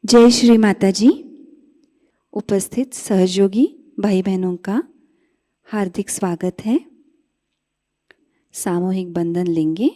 जय श्री माताजी। उपस्थित सहयोगी भाई बहनों का हार्दिक स्वागत है। सामूहिक बंधन लेंगे।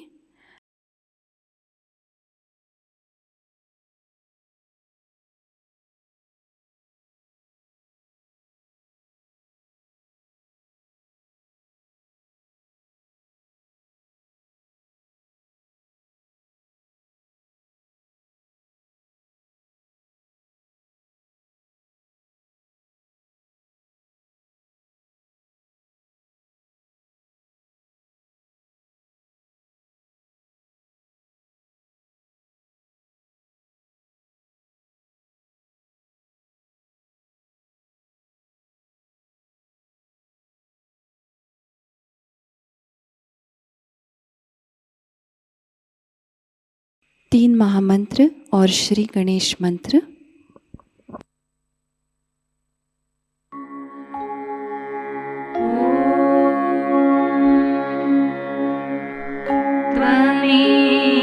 तीन महामंत्र और श्री गणेश मंत्र। त्वमेव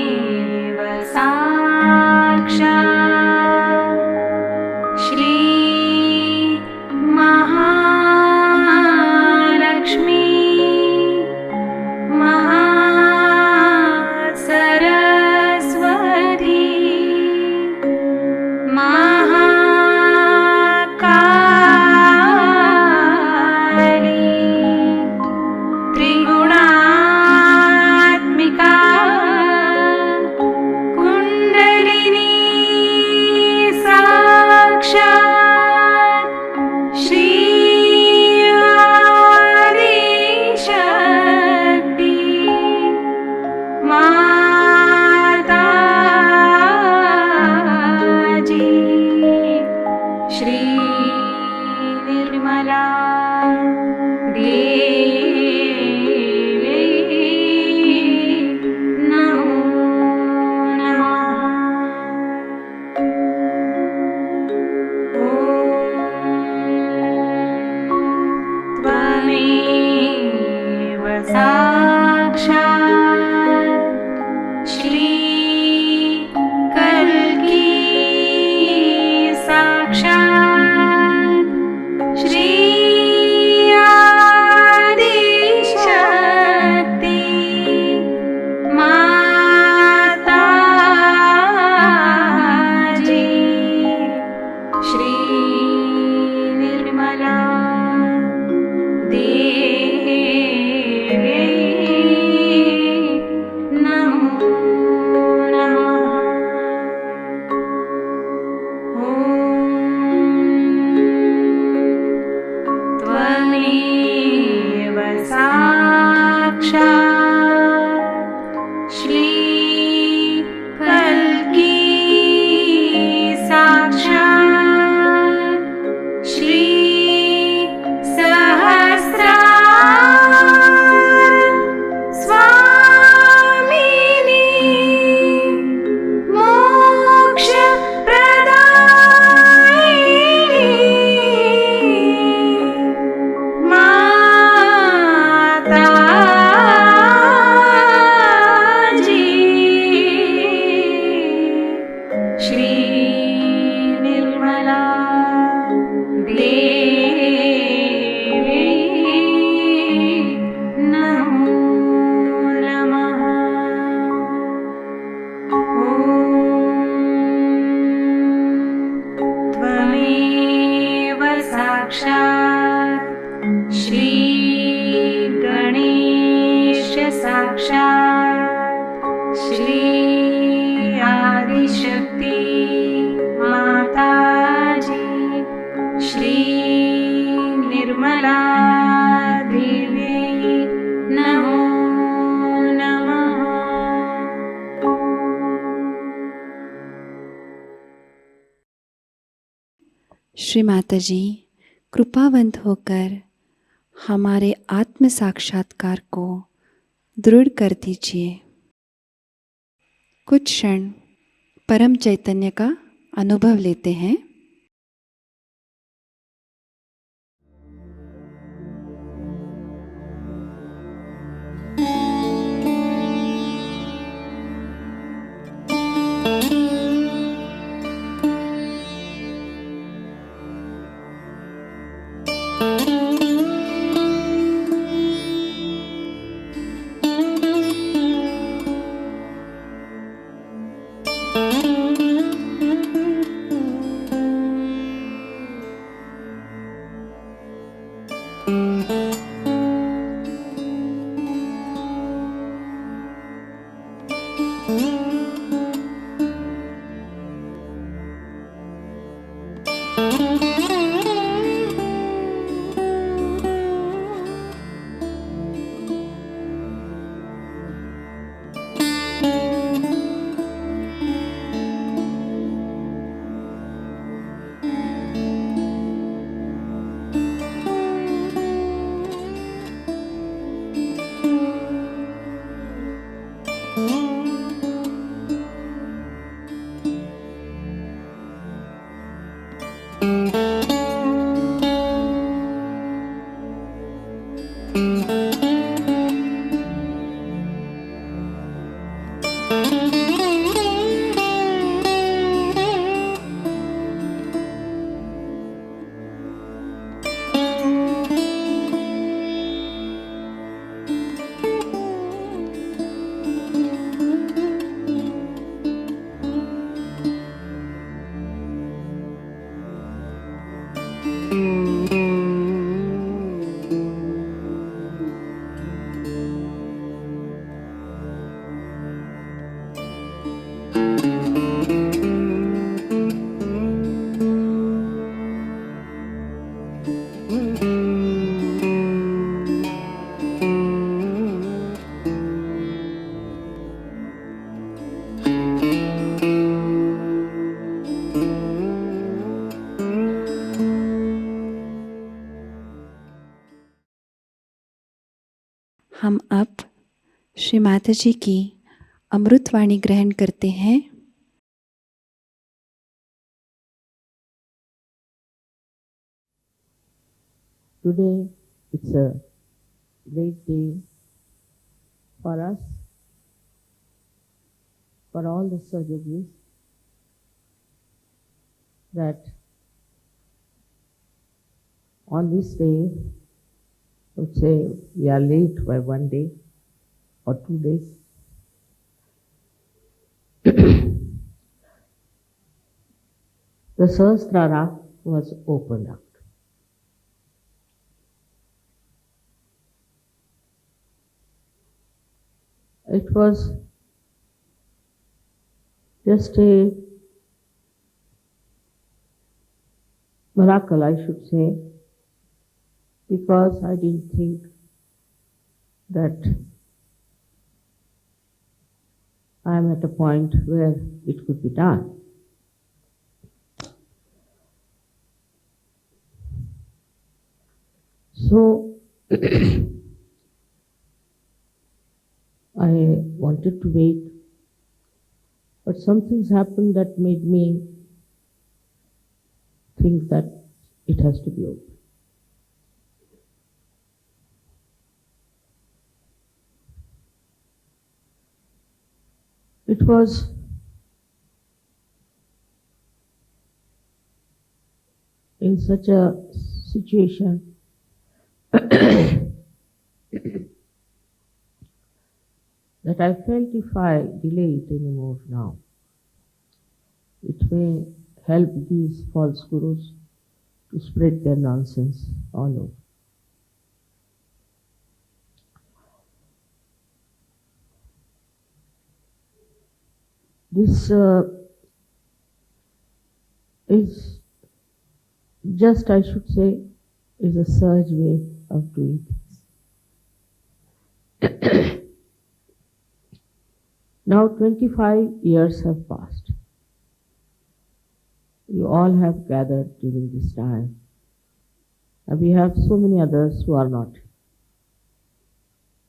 साक्षात् श्री महालक्ष्मी महासरस्वती मा शक्ति माताजी श्री निर्मला देवी नमो नमः। श्री माताजी कृपावंत होकर हमारे आत्म साक्षात्कार को दृढ़ कर दीजिए। कुछ क्षण परम चैतन्य का अनुभव लेते हैं। हम अब श्री माताजी की अमृत वाणी ग्रहण करते हैं। Today it's a great day for us, for all the Sahajogis, that on this day, let's say we are late by 1 day or 2 days. The Sahastrara was opened up. It was just a miracle, I should say, because I didn't think that I am at a point where it could be done. So, I wanted to wait, but some things happened that made me think that it has to be open. It was in such a situation that I felt if I delay it anymore now, it may help these false gurus to spread their nonsense all over. This is just, I should say, is a surge way of doing things. Now 25 years have passed. You all have gathered during this time. And we have so many others who are not,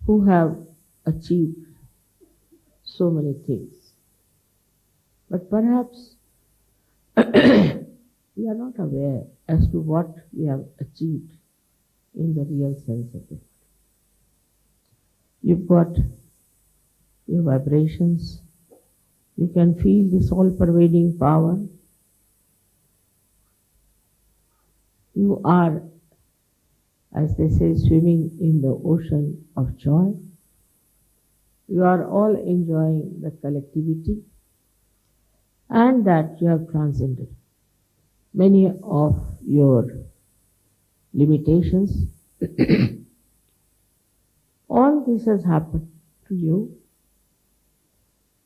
who have achieved so many things. But perhaps we are not aware as to what we have achieved in the real sense of it. You've got your vibrations. You can feel this all-pervading power. You are, as they say, swimming in the ocean of joy. You are all enjoying the collectivity and that you have transcended many of your limitations. All this has happened to you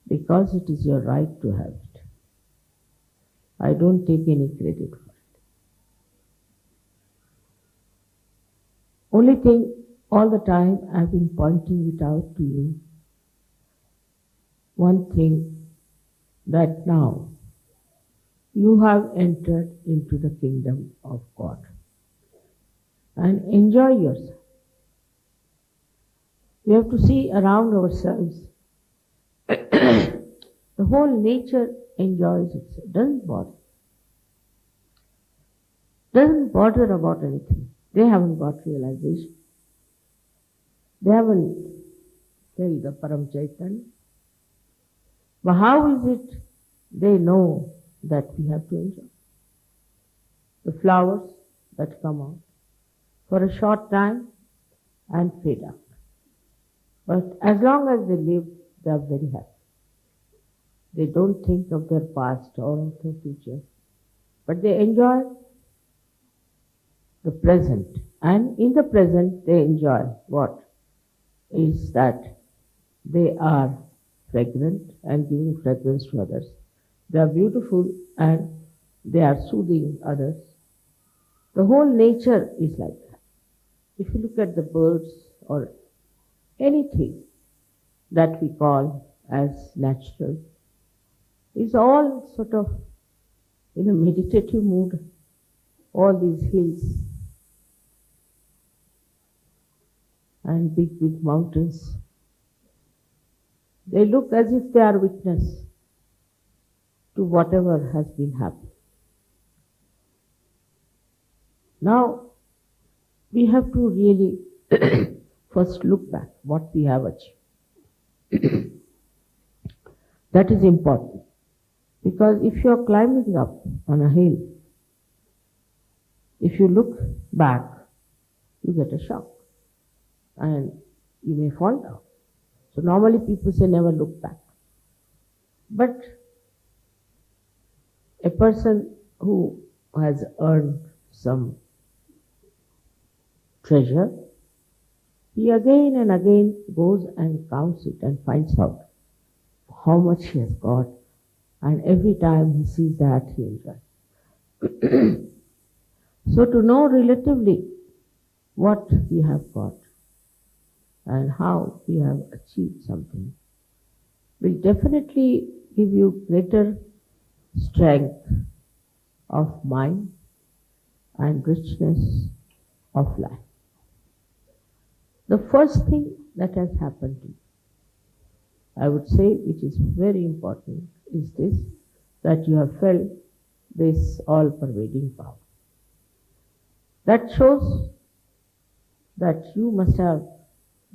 because it is your right to have it. I don't take any credit for it. Only thing, all the time I've been pointing it out to you. One thing, that now you have entered into the kingdom of God and enjoy yourself. We have to see around ourselves. The whole nature enjoys itself, doesn't bother about anything. They haven't got realization. They haven't felt the Param Chaitanya. But how is it they know that we have to enjoy? The flowers that come out for a short time and fade out. But as long as they live, they are very happy. They don't think of their past or of their future, but they enjoy the present. And in the present, they enjoy what? Is that they are fragrant and giving fragrance to others. They are beautiful and they are soothing others. The whole nature is like that. If you look at the birds or anything that we call as natural, it's all sort of in a meditative mood. All these hills and big, big mountains, they look as if they are witness to whatever has been happening. Now, we have to really first look back what we have achieved. That is important, because if you are climbing up on a hill, if you look back, you get a shock and you may fall down. So normally people say never look back. But a person who has earned some treasure, he again and again goes and counts it and finds out how much he has got, and every time he sees that, he enjoys. So to know relatively what we have got and how we have achieved something will definitely give you greater strength of mind and richness of life. The first thing that has happened to you, I would say, which is very important, is this, that you have felt this all-pervading power. That shows that you must have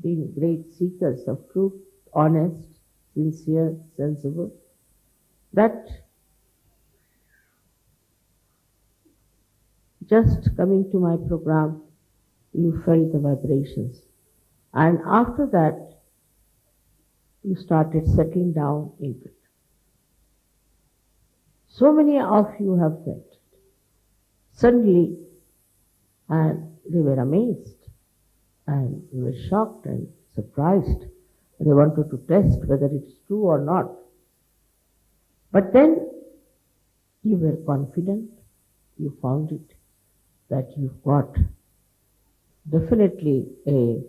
been great seekers of truth, honest, sincere, sensible. That just coming to my program, you felt the vibrations. And after that, you started settling down into it. So many of you have felt it. Suddenly, and they were amazed, and they were shocked and surprised. They wanted to test whether it's true or not. But then you were confident you found it, that you've got definitely a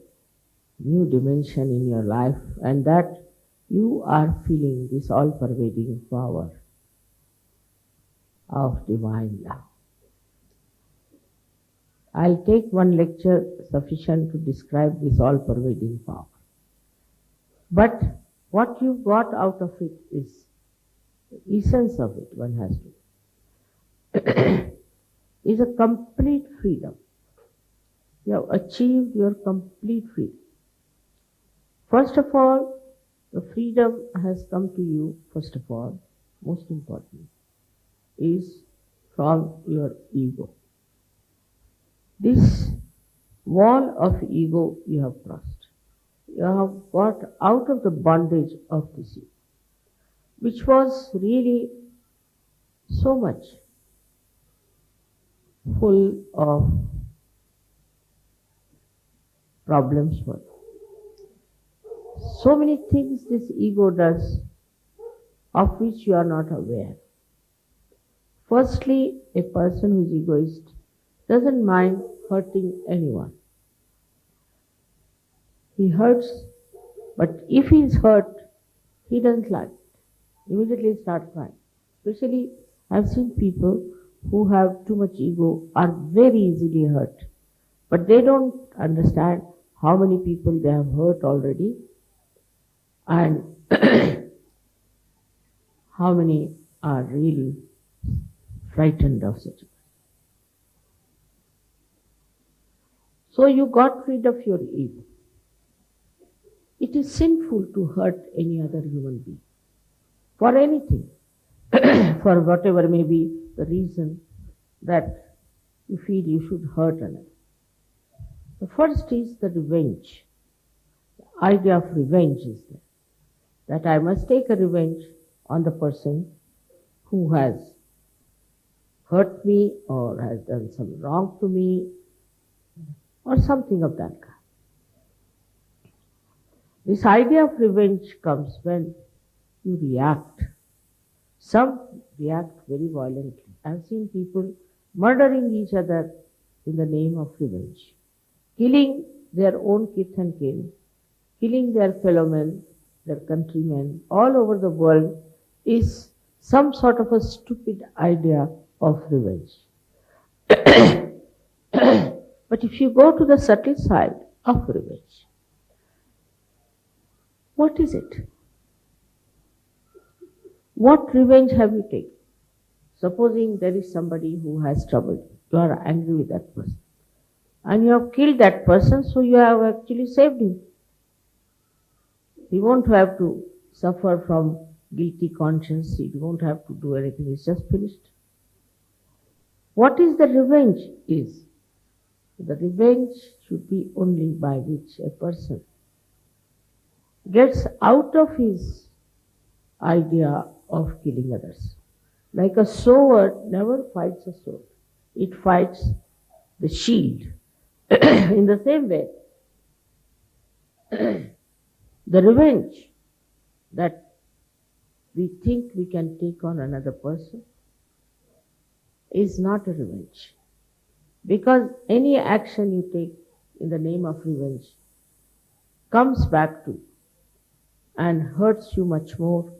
new dimension in your life, and that you are feeling this all-pervading power of divine love. I'll take one lecture sufficient to describe this all-pervading power. But what you got out of it is the essence of it, one has to, is a complete freedom. You have achieved your complete freedom. First of all, the freedom has come to you, first of all, most important, is from your ego. This wall of ego you have crossed. You have got out of the bondage of this ego, which was really so much full of problems for you. So many things this ego does of which you are not aware. Firstly, a person who is egoist doesn't mind hurting anyone. He hurts, but if he is hurt, he doesn't like it. Immediately start crying. Especially, I've seen people who have too much ego are very easily hurt, but they don't understand how many people they have hurt already, and how many are really frightened of such a person. So you got rid of your ego. It is sinful to hurt any other human being for anything, for whatever may be the reason that you feel you should hurt another. The first is the revenge. The idea of revenge is there, that I must take a revenge on the person who has hurt me or has done some wrong to me or something of that kind. This idea of revenge comes when you react. Some react very violently. I've seen people murdering each other in the name of revenge, killing their own kith and kin, killing their fellow men, their countrymen all over the world is some sort of a stupid idea of revenge. But if you go to the subtle side of revenge, what is it? What revenge have you taken? Supposing there is somebody who has troubled you, you are angry with that person, and you have killed that person, so you have actually saved him. He won't have to suffer from guilty conscience, he won't have to do anything, it's just finished. What is the revenge is? The revenge should be only by which a person gets out of his idea of killing others. Like a sword never fights a sword, it fights the shield. In the same way, the revenge that we think we can take on another person is not a revenge. Because any action you take in the name of revenge comes back to you and hurts you much more.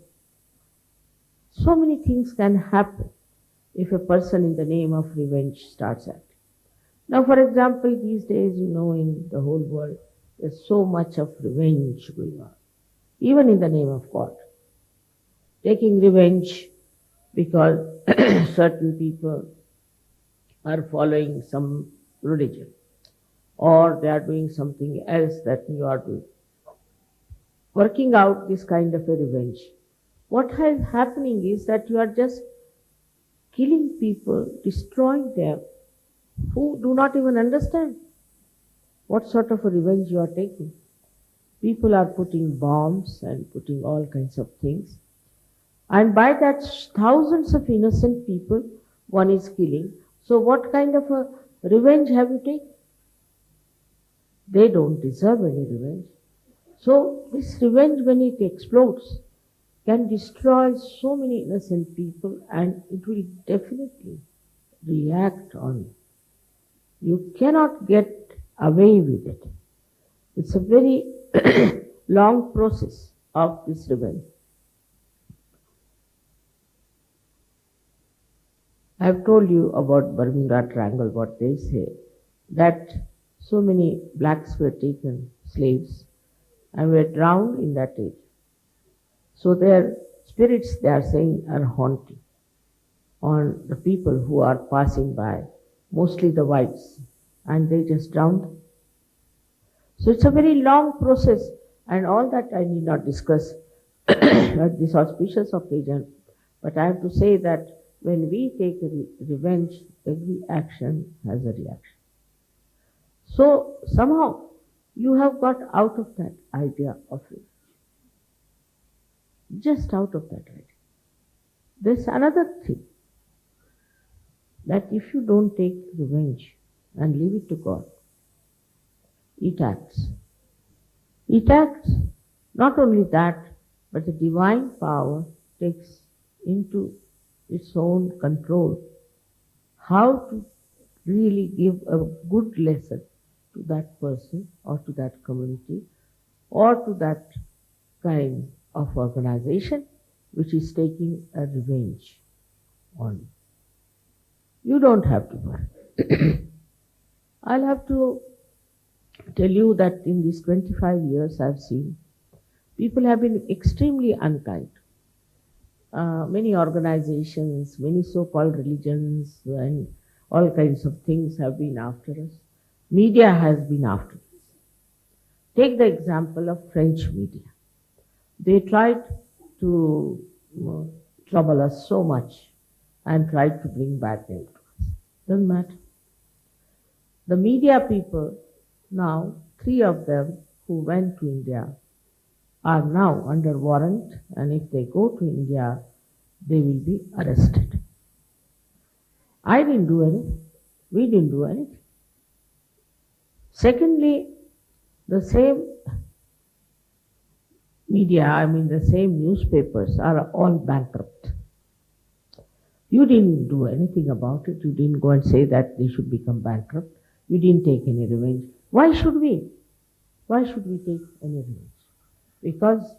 So many things can happen if a person in the name of revenge starts acting. Now, for example, these days, in the whole world, there's so much of revenge going on, even in the name of God. Taking revenge because certain people are following some religion, or they are doing something else that you are doing. Working out this kind of a revenge. What is happening is that you are just killing people, destroying them, who do not even understand what sort of a revenge you are taking. People are putting bombs and putting all kinds of things. And by that, thousands of innocent people one is killing. So what kind of a revenge have you taken? They don't deserve any revenge. So this revenge, when it explodes, can destroy so many innocent people, and it will definitely react on you. You cannot get away with it. It's a very long process of this revenge. I have told you about Bermuda Triangle, what they say, that so many blacks were taken, slaves, and were drowned in that age. So their spirits, they are saying, are haunting on the people who are passing by, mostly the whites, and they just drowned them. So it's a very long process, and all that I need not discuss at this auspicious occasion. But I have to say that when we take revenge, every action has a reaction. So somehow you have got out of that idea of revenge. Just out of that idea. There's another thing, that if you don't take revenge and leave it to God, it acts. It acts. Not only that, but the divine power takes into its own control how to really give a good lesson to that person or to that community or to that kind of organization which is taking a revenge on you. You don't have to worry. I'll have to tell you that in these 25 years I've seen people have been extremely unkind. Many organizations, many so-called religions and all kinds of things have been after us. Media has been after us. Take the example of French media. They tried to trouble us so much and tried to bring bad name to us. Doesn't matter. The media people now, 3 of them who went to India are now under warrant, and if they go to India, they will be arrested. I didn't do anything. We didn't do anything. Secondly, the same media, the same newspapers are all bankrupt. You didn't do anything about it. You didn't go and say that they should become bankrupt. You didn't take any revenge. Why should we? Why should we take any revenge? Because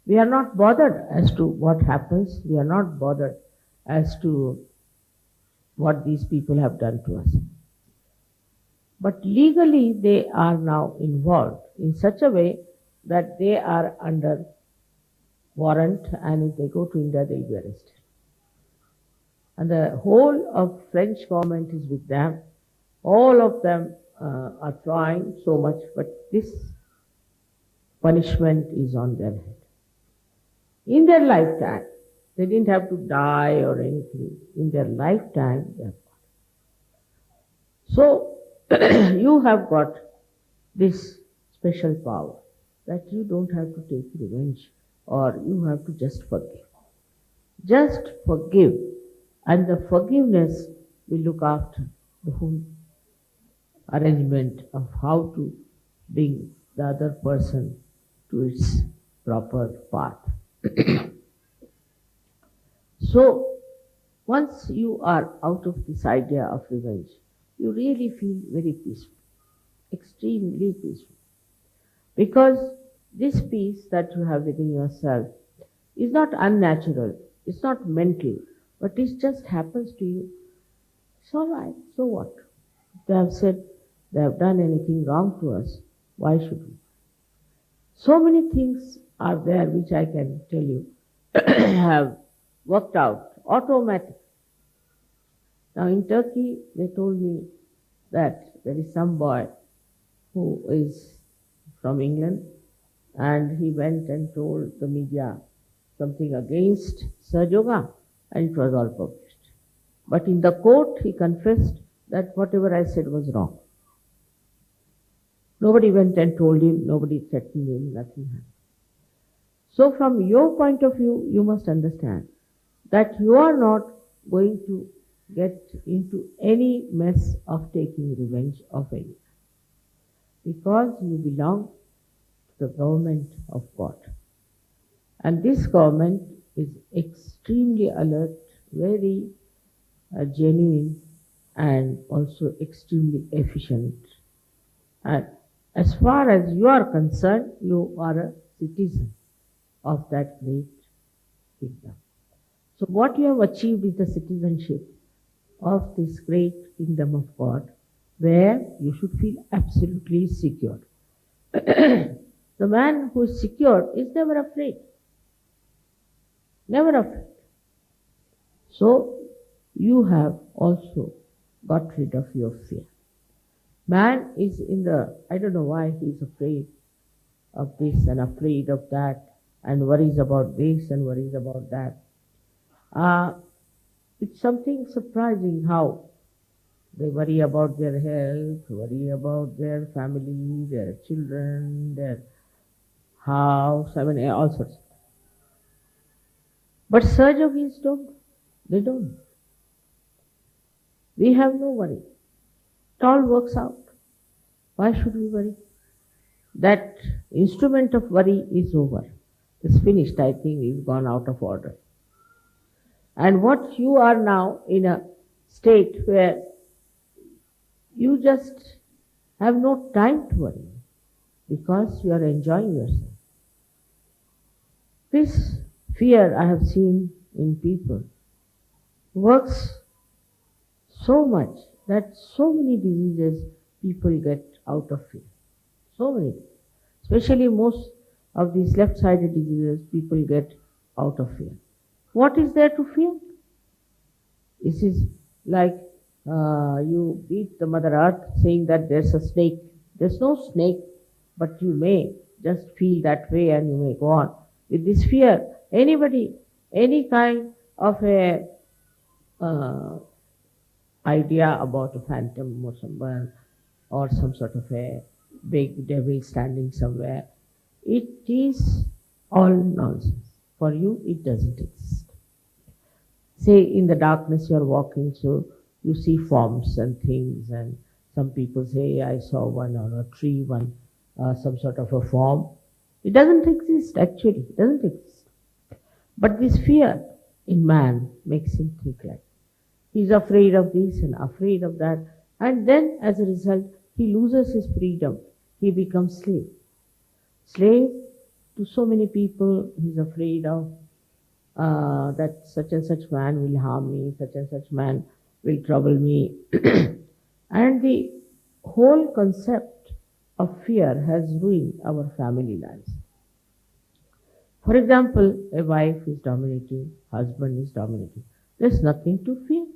we are not bothered as to what happens. We are not bothered as to what these people have done to us. But legally they are now involved in such a way that they are under warrant, and if they go to India, they will be arrested. And the whole of French government is with them. All of them are trying so much, but this punishment is on their head. In their lifetime, they didn't have to die or anything. In their lifetime, they have got. So, you have got this special power that you don't have to take revenge, or you have to just forgive. Just forgive, and the forgiveness will look after the whole arrangement of how to bring the other person to its proper path. So, once you are out of this idea of revenge, you really feel very peaceful, extremely peaceful. Because this peace that you have within yourself is not unnatural, it's not mental, but it just happens to you. It's all right, so what? They have said they have done anything wrong to us, why should we? So many things are there which I can tell you have worked out automatically. Now in Turkey, they told me that there is some boy who is from England, and he went and told the media something against Sahajayoga, and it was all published. But in the court, he confessed that whatever I said was wrong. Nobody went and told him, nobody threatened him, nothing happened. So from your point of view, you must understand that you are not going to get into any mess of taking revenge of anyone, because you belong to the government of God. And this government is extremely alert, very genuine, and also extremely efficient. And as far as you are concerned, you are a citizen of that great kingdom. So what you have achieved is the citizenship of this great kingdom of God, where you should feel absolutely secure. The man who is secure is never afraid. Never afraid. So you have also got rid of your fear. Man is I don't know why he is afraid of this and afraid of that and worries about this and worries about that. It's something surprising how they worry about their health, worry about their family, their children, their house, all sorts. But Sahajogis don't. They don't. We have no worry. It all works out. Why should we worry? That instrument of worry is over. It's finished. I think we've gone out of order. And what you are now in a state where you just have no time to worry because you are enjoying yourself. This fear I have seen in people works so much that so many diseases people get out of fear. So many. Especially most of these left-sided diseases people get out of fear. What is there to fear? This is like you beat the Mother Earth saying that there's a snake. There's no snake, but you may just feel that way and you may go on. With this fear, anybody, any kind of a idea about a phantom or someone or some sort of a big devil standing somewhere, it is all nonsense. For you, it doesn't exist. Say in the darkness you are walking, so you see forms and things, and some people say, I saw one on a tree, some sort of a form. It doesn't exist actually, it doesn't exist. But this fear in man makes him think like he's afraid of this and afraid of that, and then as a result he loses his freedom. He becomes slave. Slave to so many people. He's afraid of that such and such man will harm me, such and such man will trouble me. And the whole concept of fear has ruined our family lives. For example, a wife is dominating, husband is dominating. There's nothing to fear.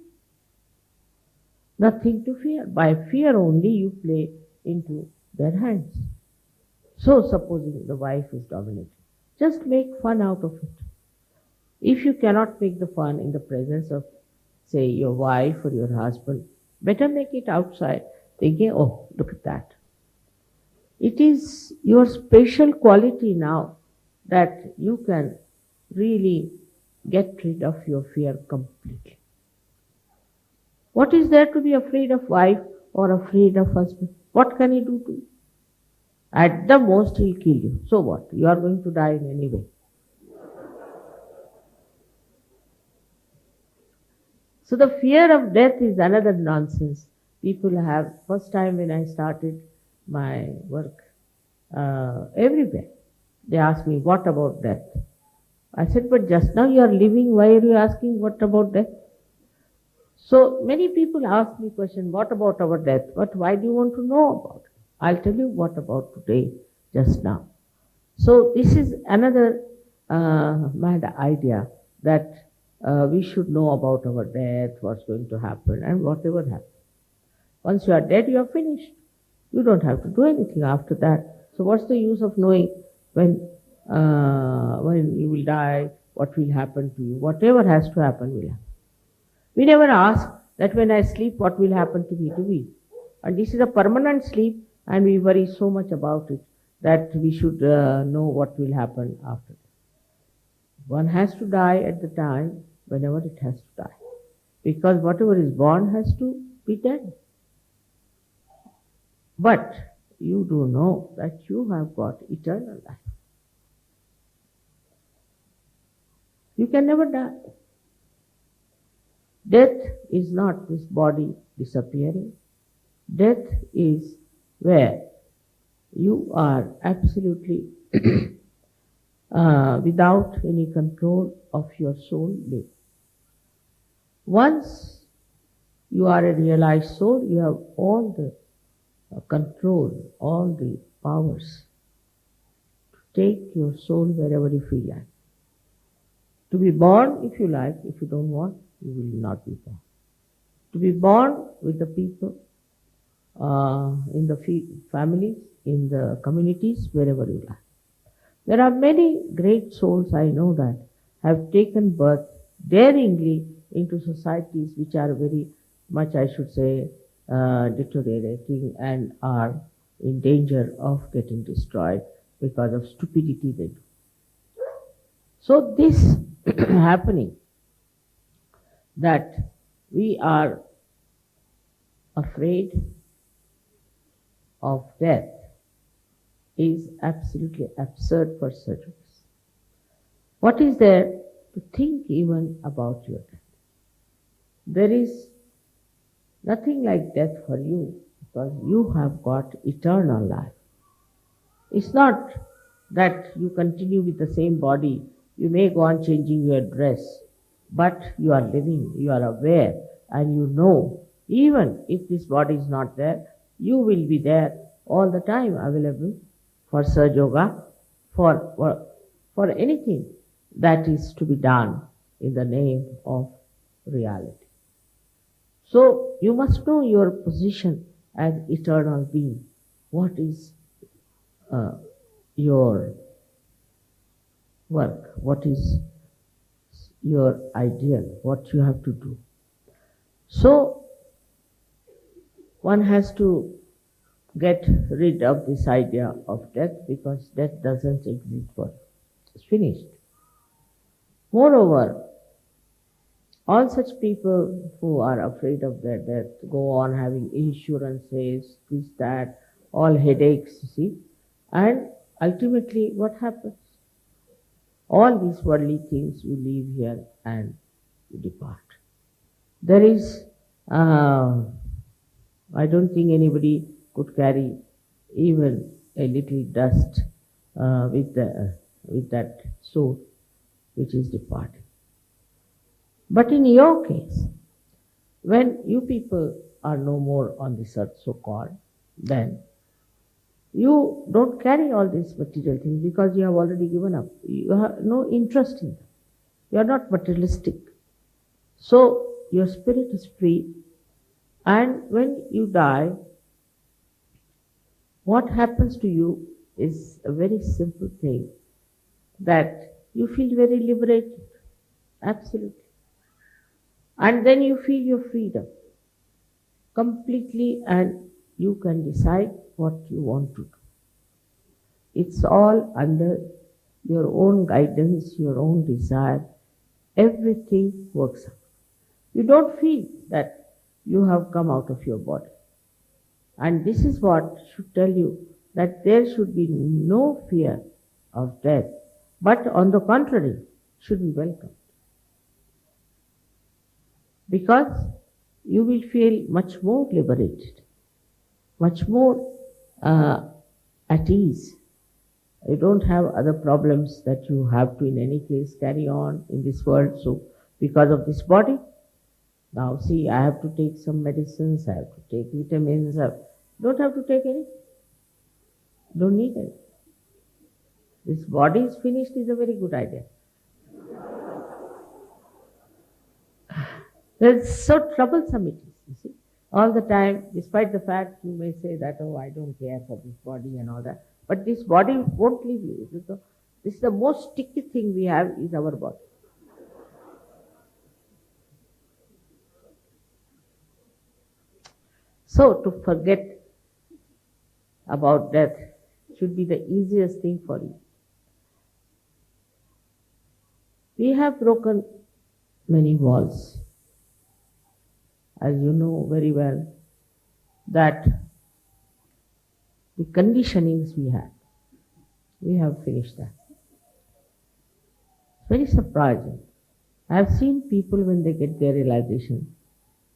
Nothing to fear. By fear only you play into their hands. So supposing the wife is dominating, just make fun out of it. If you cannot make the fun in the presence of, say, your wife or your husband, better make it outside, thinking, oh, look at that. It is your special quality now that you can really get rid of your fear completely. What is there to be afraid of wife or afraid of husband? What can he do to you? At the most he'll kill you. So what? You are going to die in any way. So the fear of death is another nonsense people have. First time when I started my work, everywhere, they asked me, what about death? I said, but just now you are living, why are you asking what about death? So many people ask me question, what about our death? But why do you want to know about it? I'll tell you what about today, just now. So this is another mad idea that we should know about our death, what's going to happen, and whatever happens. Once you are dead, you are finished. You don't have to do anything after that. So what's the use of knowing when you will die, what will happen to you? Whatever has to happen will happen. We never ask that when I sleep, what will happen to me, do we? And this is a permanent sleep, and we worry so much about it that we should know what will happen after that. One has to die at the time whenever it has to die, because whatever is born has to be dead. But you do know that you have got eternal life. You can never die. Death is not this body disappearing. Death is where you are absolutely without any control of your soul live. Once you are a realized soul, you have all the control, all the powers to take your soul wherever you feel like. To be born if you like, if you don't want, you will not be born. To be born with the people, in the families, in the communities, wherever you like. There are many great souls I know that have taken birth daringly into societies which are very much, I should say, deteriorating and are in danger of getting destroyed because of stupidity they do. So this happening, that we are afraid of death, is absolutely absurd for such of us. What is there to think even about your death? There is nothing like death for you, because you have got eternal life. It's not that you continue with the same body. You may go on changing your dress, but you are living, you are aware, and you know, even if this body is not there, you will be there all the time, available for Sahajayoga, for anything that is to be done in the name of reality. So you must know your position as eternal being. What is your work? What is your ideal? What you have to do? So one has to get rid of this idea of death, because death doesn't exist for us. It's finished. Moreover, all such people who are afraid of their death go on having insurances, this, that, all headaches, you see, and ultimately what happens? All these worldly things you leave here and you depart. There is, I don't think anybody could carry even a little dust with that soul which is departing. But in your case, when you people are no more on this earth, so-called, then you don't carry all these material things, because you have already given up. You have no interest in them. You are not materialistic. So your spirit is free, and when you die, what happens to you is a very simple thing, that you feel very liberated, absolutely. And then you feel your freedom completely, and you can decide what you want to do. It's all under your own guidance, your own desire. Everything works out. You don't feel that you have come out of your body. And this is what should tell you that there should be no fear of death, but on the contrary, should be welcomed. Because you will feel much more liberated, much more at ease. You don't have other problems that you have to in any case carry on in this world. So because of this body, now see, I have to take some medicines, I have to take vitamins, don't have to take anything. Don't need it. This body is finished is a very good idea. It's so troublesome it is, you see. All the time, despite the fact you may say that, oh, I don't care for this body and all that, but this body won't leave you. This is the most sticky thing we have, is our body. So to forget about death should be the easiest thing for you. We have broken many walls. As you know very well, that the conditionings we have finished that. Very surprising. I've seen people when they get their realization,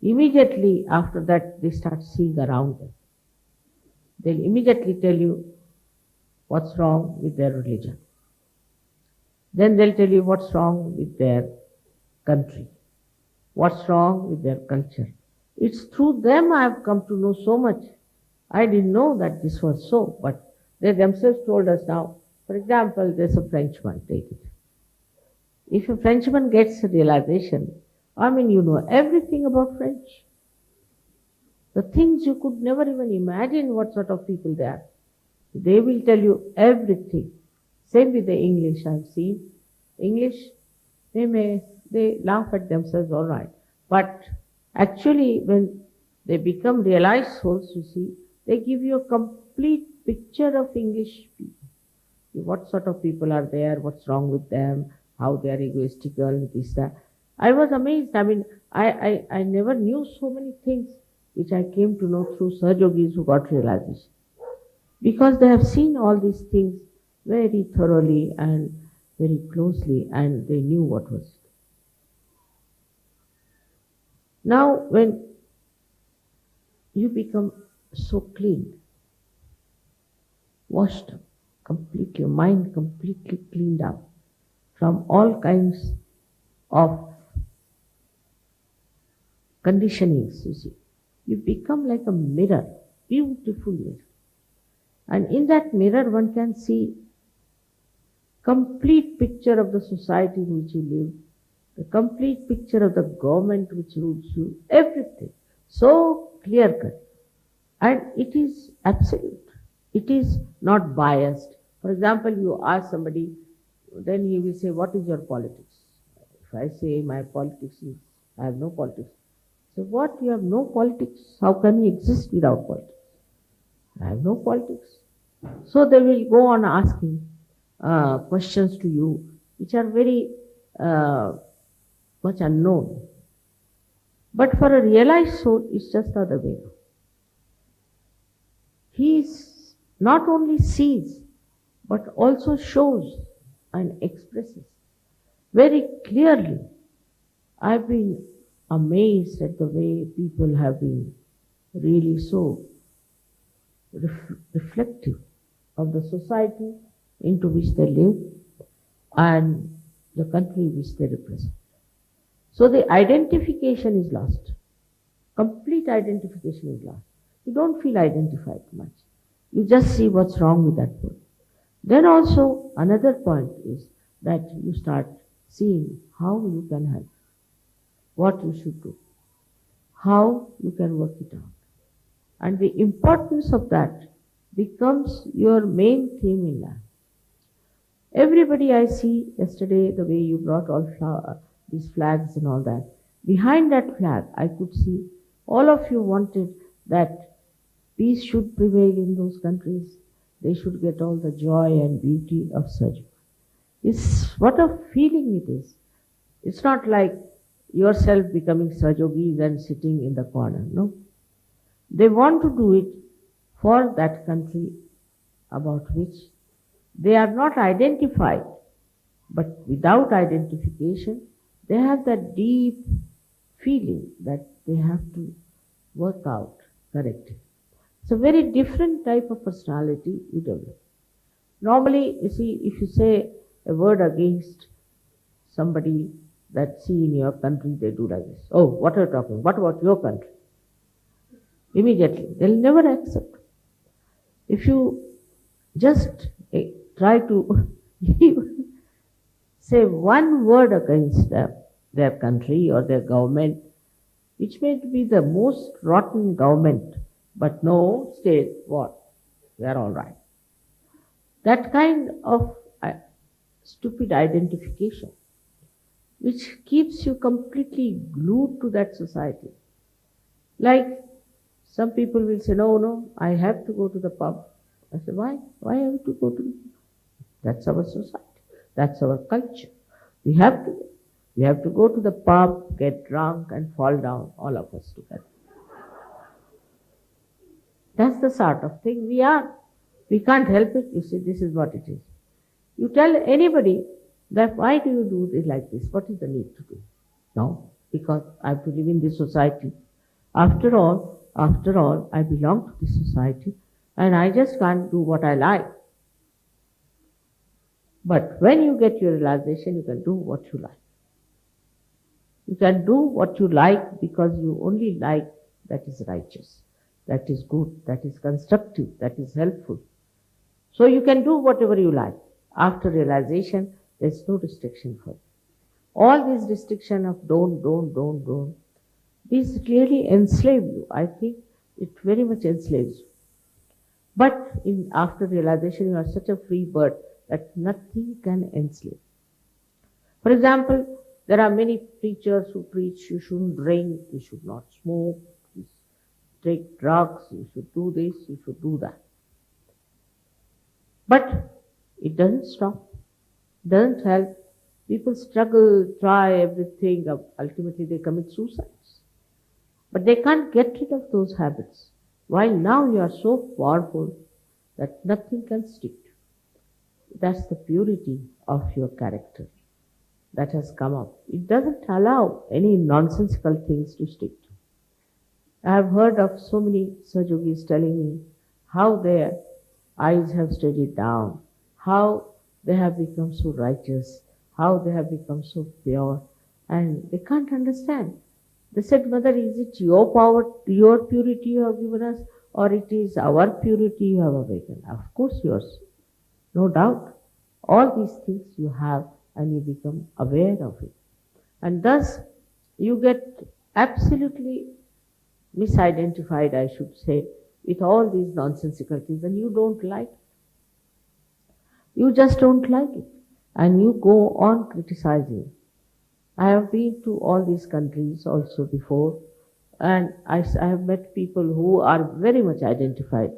immediately after that they start seeing around them. They'll immediately tell you what's wrong with their religion. Then they'll tell you what's wrong with their country, what's wrong with their culture. It's through them I have come to know so much. I didn't know that this was so, but they themselves told us now. For example, there's a Frenchman, take it. If a Frenchman gets a realization, I mean, you know everything about French. The things you could never even imagine what sort of people they are. They will tell you everything. Same with the English I've seen. English, they laugh at themselves, all right. But actually, when they become realized souls, you see, they give you a complete picture of English people. What sort of people are there, what's wrong with them, how they are egoistical, this, that. I was amazed. I mean, I never knew so many things which I came to know through Sahajogis who got realization. Because they have seen all these things very thoroughly and very closely, and they knew what was it. Now, when you become so clean, washed up, completely, your mind completely cleaned up from all kinds of conditionings, you see, you become like a mirror, beautiful mirror. And in that mirror, one can see complete picture of the society in which you live, the complete picture of the government which rules you, everything. So clear cut. And it is absolute. It is not biased. For example, you ask somebody, then he will say, what is your politics? If I say my politics is, I have no politics. So what, you have no politics? How can you exist without politics? I have no politics. So they will go on asking questions to you which are very much unknown. But for a realized soul, it's just the other way. He not only sees, but also shows and expresses very clearly. I've been amazed at the way people have been really so reflective of the society into which they live and the country which they represent. So the identification is lost. Complete identification is lost. You don't feel identified much. You just see what's wrong with that person. Then also another point is that you start seeing how you can help, what you should do, how you can work it out. And the importance of that becomes your main theme in life. Everybody I see yesterday, the way you brought all these flags and all that, behind that flag I could see all of you wanted that peace should prevail in those countries. They should get all the joy and beauty of Sahajayoga. It's what a feeling it is. It's not like yourself becoming Sahajogis and sitting in the corner, no. They want to do it for that country about which they are not identified, but without identification, they have that deep feeling that they have to work out correctly. It's a very different type of personality you develop. Normally, you see, if you say a word against somebody that see in your country, they do like this. Oh, what are you talking? What about your country? Immediately, they'll never accept. If you just try to say one word against their country or their government, which may be the most rotten government, but no, state, what? They're all right. That kind of stupid identification, which keeps you completely glued to that society. Like some people will say, no, I have to go to the pub. I say, why? Why have to go to the pub? That's our society. That's our culture. We have to go. We have to go to the pub, get drunk and fall down, all of us together. That's the sort of thing we are. We can't help it. You see, this is what it is. You tell anybody, That why do you do this like this? What is the need to do? No, because I have to live in this society. After all, I belong to this society and I just can't do what I like. But when you get your realization, you can do what you like. You can do what you like because you only like that is righteous, that is good, that is constructive, that is helpful. So you can do whatever you like. After realization, there's no restriction for you. All these restriction of don't, these really enslave you. I think it very much enslaves you. But after realization, you are such a free bird that nothing can enslave. For example, there are many preachers who preach you shouldn't drink, you should not smoke, you should take drugs, you should do this, you should do that. But it doesn't stop, doesn't help. People struggle, try everything, ultimately they commit suicides. But they can't get rid of those habits. While now you are so powerful that nothing can stick to you. That's the purity of your character that has come up. It doesn't allow any nonsensical things to stick to. I have heard of so many Sahajogis telling me how their eyes have steadied down, how they have become so righteous, how they have become so pure, and they can't understand. They said, Mother, is it your power, your purity you have given us, or it is our purity you have awakened? Of course yours, no doubt. All these things you have and you become aware of it. And thus you get absolutely misidentified, I should say, with all these nonsensical things, and you don't like it. You just don't like it. And you go on criticizing. I have been to all these countries also before, and I have met people who are very much identified.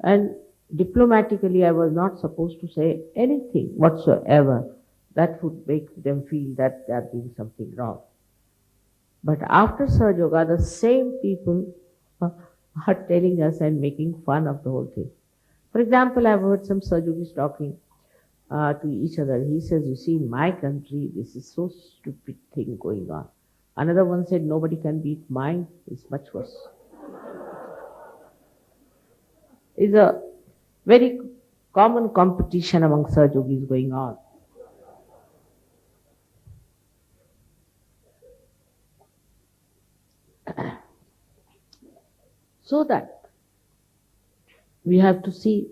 And diplomatically, I was not supposed to say anything whatsoever that would make them feel that they are doing something wrong. But after Sahaja, the same people are telling us and making fun of the whole thing. For example, I've heard some Sahajogis talking to each other. He says, you see, in my country, this is so stupid thing going on. Another one said, nobody can beat mine. It's much worse. It's a very common competition among Sahajogis going on. So that we have to see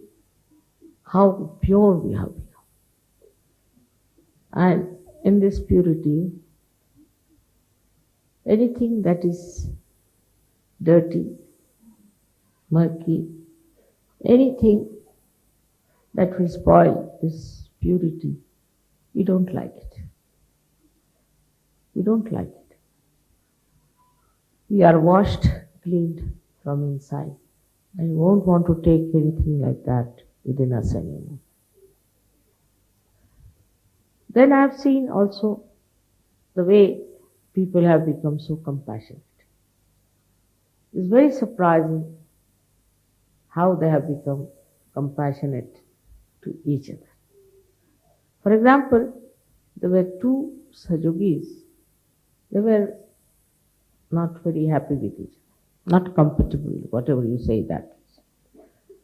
how pure we have become. And in this purity, anything that is dirty, murky, anything that will spoil this purity, we don't like it. We don't like it. We are washed, cleaned from inside, and we won't want to take anything like that within us anymore. Then I have seen also the way people have become so compassionate. It's very surprising how they have become compassionate to each other. For example, there were two Sahajogis. They were not very happy with each other, not compatible, whatever you say that.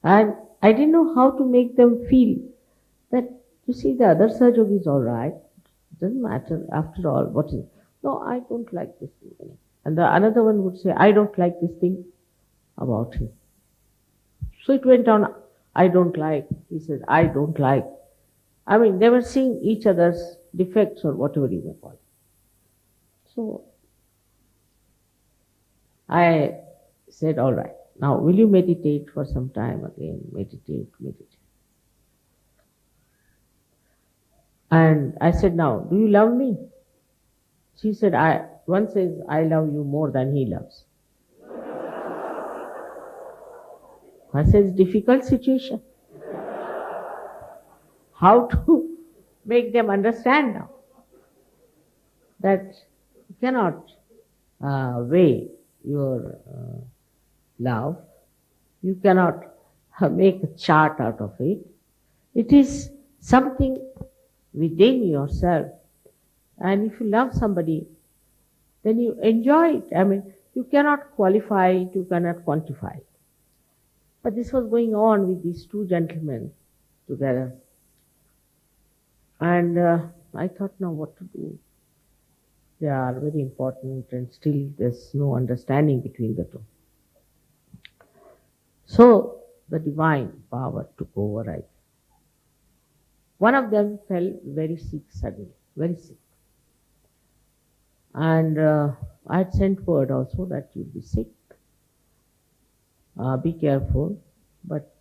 And I didn't know how to make them feel that, you see, the other Sahajogi is all right. It doesn't matter. After all, what is it? No, I don't like this thing. And the another one would say, I don't like this thing about him. So it went on, I don't like. He says, I don't like. I mean, they were seeing each other's defects or whatever you may call it. So I said, all right, now will you meditate for some time again? Meditate. And I said, now, do you love me? She said, one says, I love you more than he loves. I said, difficult situation. How to make them understand now that you cannot weigh your love. You cannot make a chart out of it. It is something within yourself. And if you love somebody, then you enjoy it. I mean, you cannot qualify it, you cannot quantify it. But this was going on with these two gentlemen together. And I thought, now what to do? They are very important and still there's no understanding between the two. So the divine power took override. One of them fell very sick suddenly, very sick. And I had sent word also that you'll be sick. Be careful. But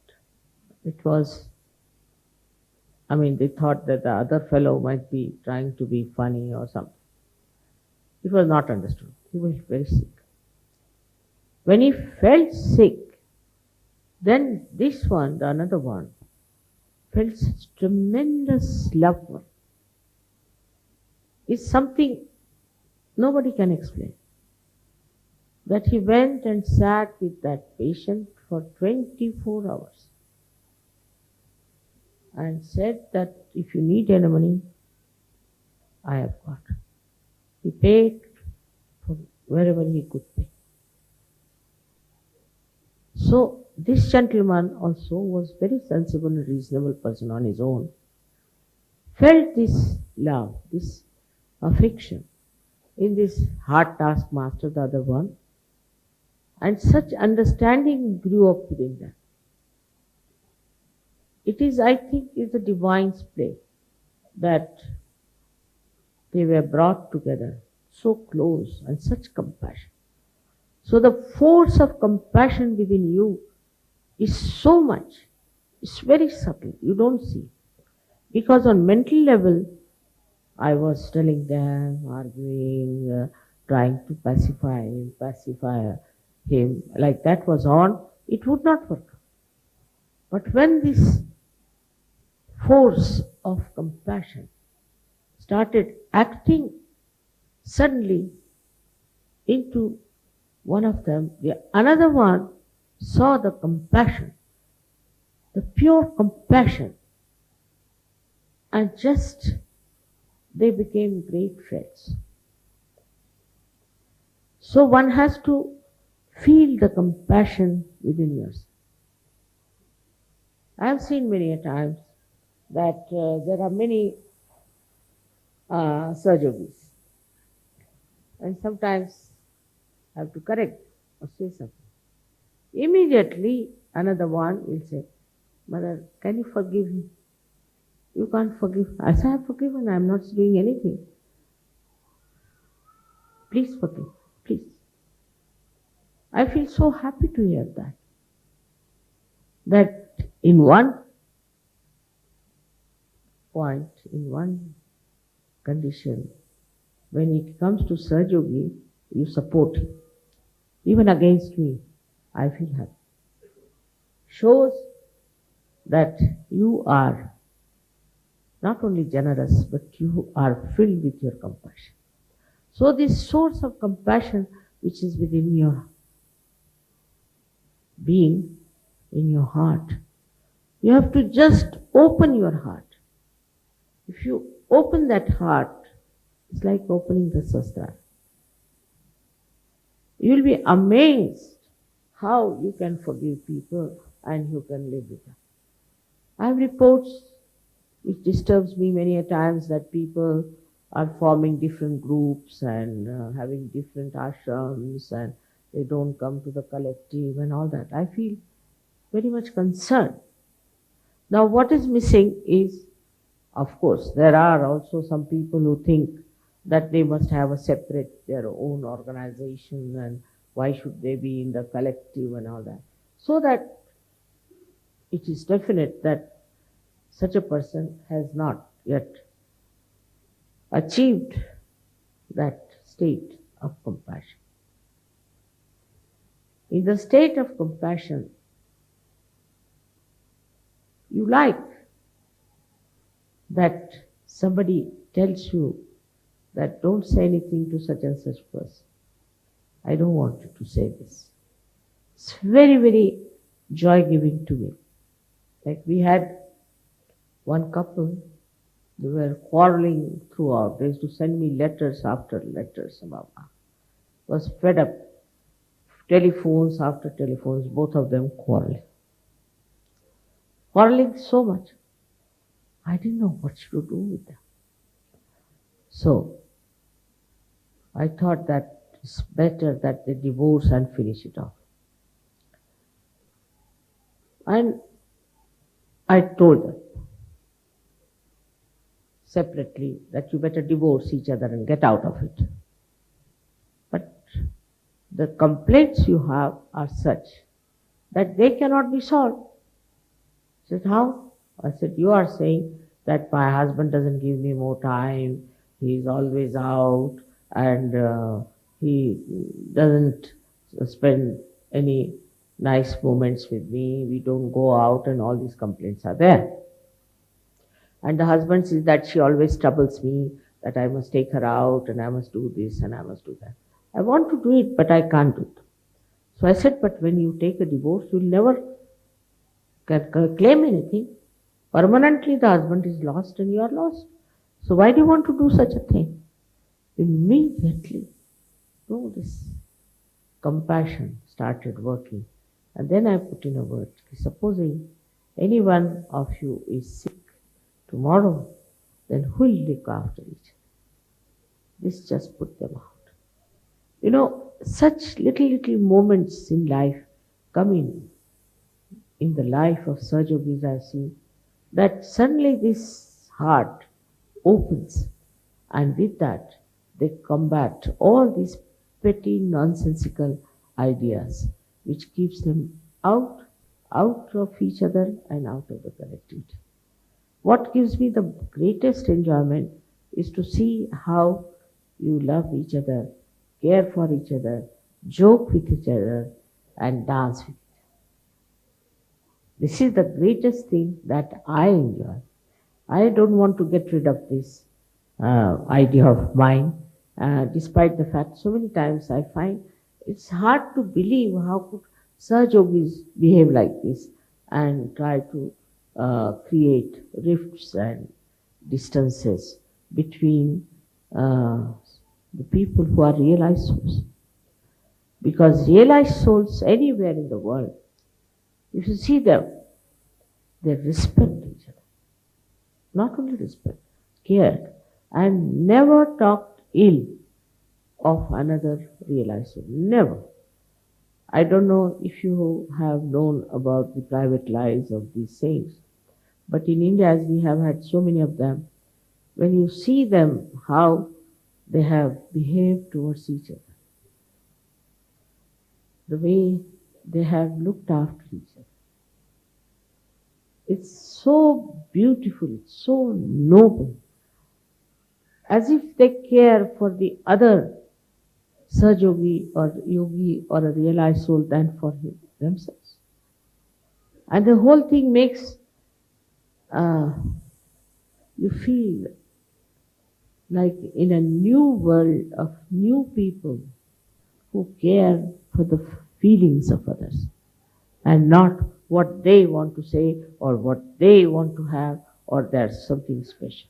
it was, they thought that the other fellow might be trying to be funny or something. It was not understood. He was very sick. When he felt sick, then this one, the another one, felt such tremendous love for him. It's something nobody can explain. That he went and sat with that patient for 24 hours and said that if you need any money, I have got. He paid for wherever he could pay. So this gentleman also was very sensible and reasonable person on his own. Felt this love, this affection in this hard taskmaster, the other one, and such understanding grew up within them. It is, I think, is the divine's play that they were brought together so close and such compassion. So the force of compassion within you is so much, it's very subtle, you don't see. Because on mental level, I was telling them, arguing, trying to pacify him, like that was on, it would not work. But when this force of compassion started acting suddenly into one of them, the another one saw the compassion, the pure compassion, and just they became great friends. So one has to feel the compassion within yourself. I have seen many a times that there are many Sahajogis, and sometimes I have to correct or say something. Immediately another one will say, Mother, can you forgive him? You can't forgive. I say, I have forgiven, I am not doing anything. Please forgive, please. I feel so happy to hear that. That in one point, in one condition, when it comes to Sahajogi, you support him. Even against me, I feel happy. Shows that you are not only generous, but you are filled with your compassion. So this source of compassion which is within your being, in your heart, you have to just open your heart. If you open that heart, it's like opening the Sahastrara. You will be amazed how you can forgive people and you can live with them. I have reports which disturbs me many a times that people are forming different groups and having different ashrams and they don't come to the collective and all that. I feel very much concerned. Now what is missing is, of course, there are also some people who think that they must have a separate, their own organization and why should they be in the collective and all that. So that it is definite that such a person has not yet achieved that state of compassion. In the state of compassion, you like that somebody tells you that don't say anything to such and such person. I don't want you to say this. It's very, very joy-giving to me. Like we had one couple, They were quarreling throughout. They used to send me letters after letters. Mama was fed up. Telephones after telephones, both of them quarreling. Quarreling so much. I didn't know what to do with them. So, I thought that it's better that they divorce and finish it off. And I told them separately that you better divorce each other and get out of it. But the complaints you have are such that they cannot be solved. I said, how? I said, you are saying that my husband doesn't give me more time, he's always out, and he doesn't spend any nice moments with me, we don't go out, and all these complaints are there. And the husband says that she always troubles me, that I must take her out, and I must do this, and I must do that. I want to do it, but I can't do it. So I said, but when you take a divorce, you'll never claim anything. Permanently the husband is lost and you are lost. So why do you want to do such a thing? Immediately, this compassion started working. And then I put in a word, supposing any one of you is sick tomorrow, then who will look after each other? This just put them out. Such little moments in life come in the life of Sahajogis, I see that suddenly this heart opens, and with that they combat all these petty nonsensical ideas which keeps them out of each other and out of the collectivity. What gives me the greatest enjoyment is to see how you love each other, care for each other, joke with each other, and dance with each other. This is the greatest thing that I enjoy. I don't want to get rid of this idea of mine, despite the fact so many times I find it's hard to believe how could Sahajogis behave like this and try to create rifts and distances between the people who are realized souls. Because realized souls anywhere in the world, if you see them, they respect each other. Not only respect, care, and never talked ill of another realized soul. Never. I don't know if you have known about the private lives of these saints, but in India, as we have had so many of them, when you see them, how they have behaved towards each other, the way they have looked after each other, it's so beautiful, it's so noble, as if they care for the other Sahajogi or yogi or a realized soul than for themselves. And the whole thing makes you feel like in a new world of new people who care for the feelings of others and not what they want to say or what they want to have or there's something special.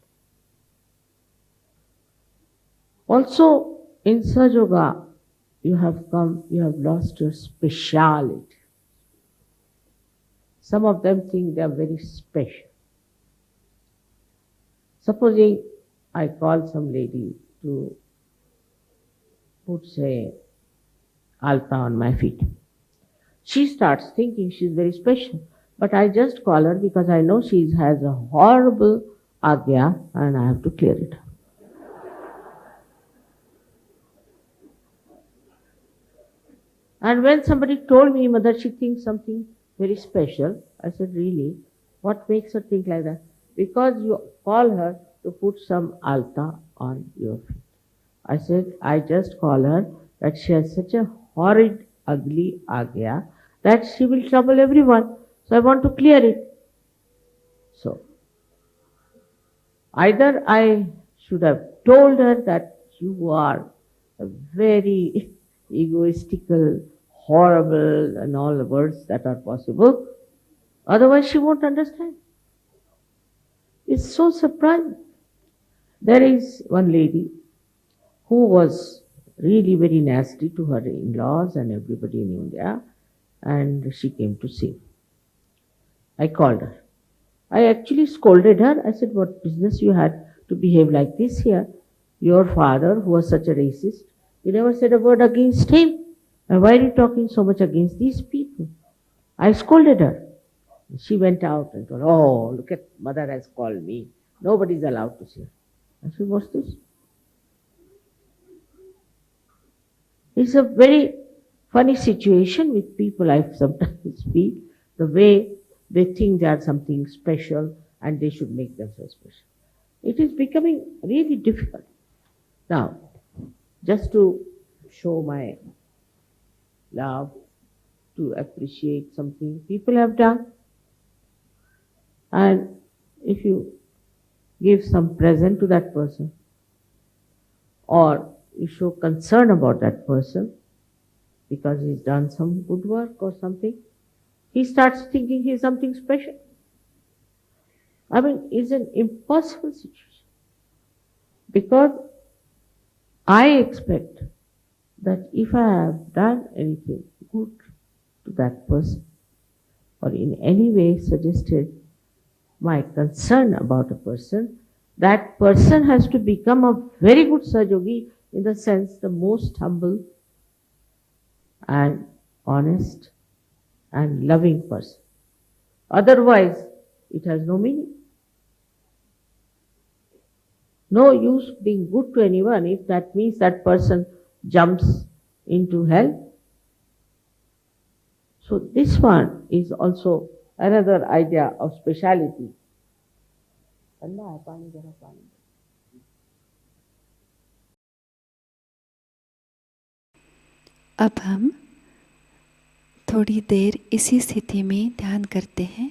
Also, in Sahajoga, you have lost your speciality. Some of them think they are very special. Supposing I call some lady to put, say, alta on my feet. She starts thinking she's very special. But I just call her because I know she has a horrible agya and I have to clear it. And when somebody told me, Mother, she thinks something very special, I said, really? What makes her think like that? Because you call her to put some alta on your feet. I said, I just call her that she has such a horrid, ugly agya that she will trouble everyone. So I want to clear it. So, either I should have told her that you are a very egoistical, horrible, and all the words that are possible. Otherwise she won't understand. It's so surprising. There is one lady who was really very nasty to her in-laws and everybody in India, and she came to see me. I called her. I actually scolded her. I said, "What business you had to behave like this here? Your father, who was such a racist, you never said a word against him. And why are you talking so much against these people?" I scolded her. She went out and told, "Oh, look at mother has called me. Nobody's allowed to see her." I said, "What's this?" It's a very funny situation with people, I sometimes feel, the way they think they are something special and they should make themselves special. It is becoming really difficult. Now, just to show my love, to appreciate something people have done, and if you give some present to that person, or you show concern about that person because he's done some good work or something, he starts thinking he's something special. I mean, it's an impossible situation because I expect that if I have done anything good to that person or in any way suggested my concern about a person, that person has to become a very good Sahajogi, in the sense the most humble and honest and loving person. Otherwise, it has no meaning. No use being good to anyone if that means that person jumps into hell. So this one is also another idea of speciality. अब हम थोड़ी देर इसी स्थिति में ध्यान करते हैं।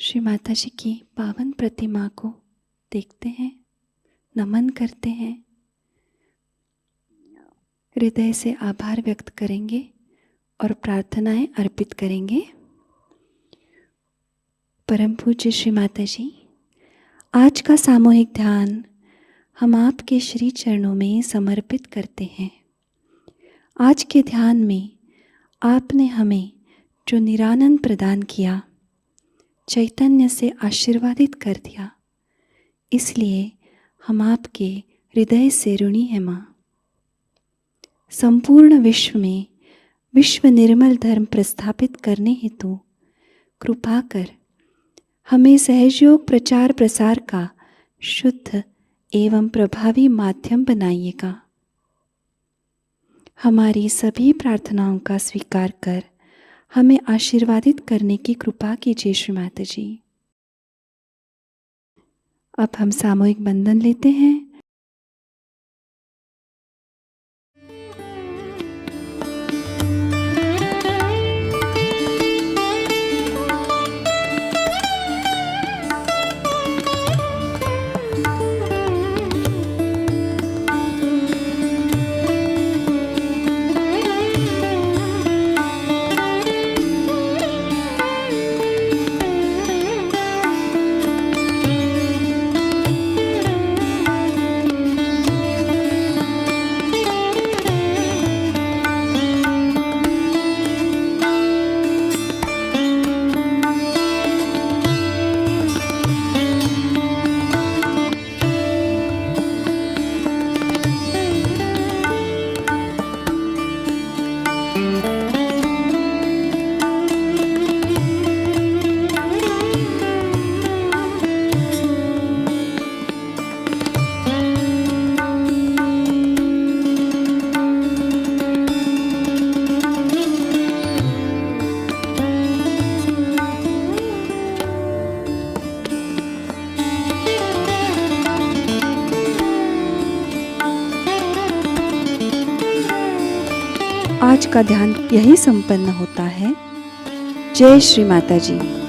श्री माता जी की पावन प्रतिमा को देखते हैं, नमन करते हैं, हृदय से आभार व्यक्त करेंगे और प्रार्थनाएं अर्पित करेंगे। परम पूज्य श्री माता जी, आज का सामूहिक ध्यान हम आपके श्री चरणों में समर्पित करते हैं। आज के ध्यान में आपने हमें जो निरानंद प्रदान किया, चैतन्य से आशीर्वादित कर दिया, इसलिए हम आपके हृदय से ऋणी हैं माँ। संपूर्ण विश्व में विश्व निर्मल धर्म प्रस्थापित करने हेतु कृपा कर हमें सहजयोग प्रचार प्रसार का शुद्ध एवं प्रभावी माध्यम बनाइएगा। हमारी सभी प्रार्थनाओं का स्वीकार कर हमें आशीर्वादित करने की कृपा कीजिए श्री माता जी। अब हम सामूहिक बंधन लेते हैं। आज का ध्यान यही संपन्न होता है। जय श्री माता जी।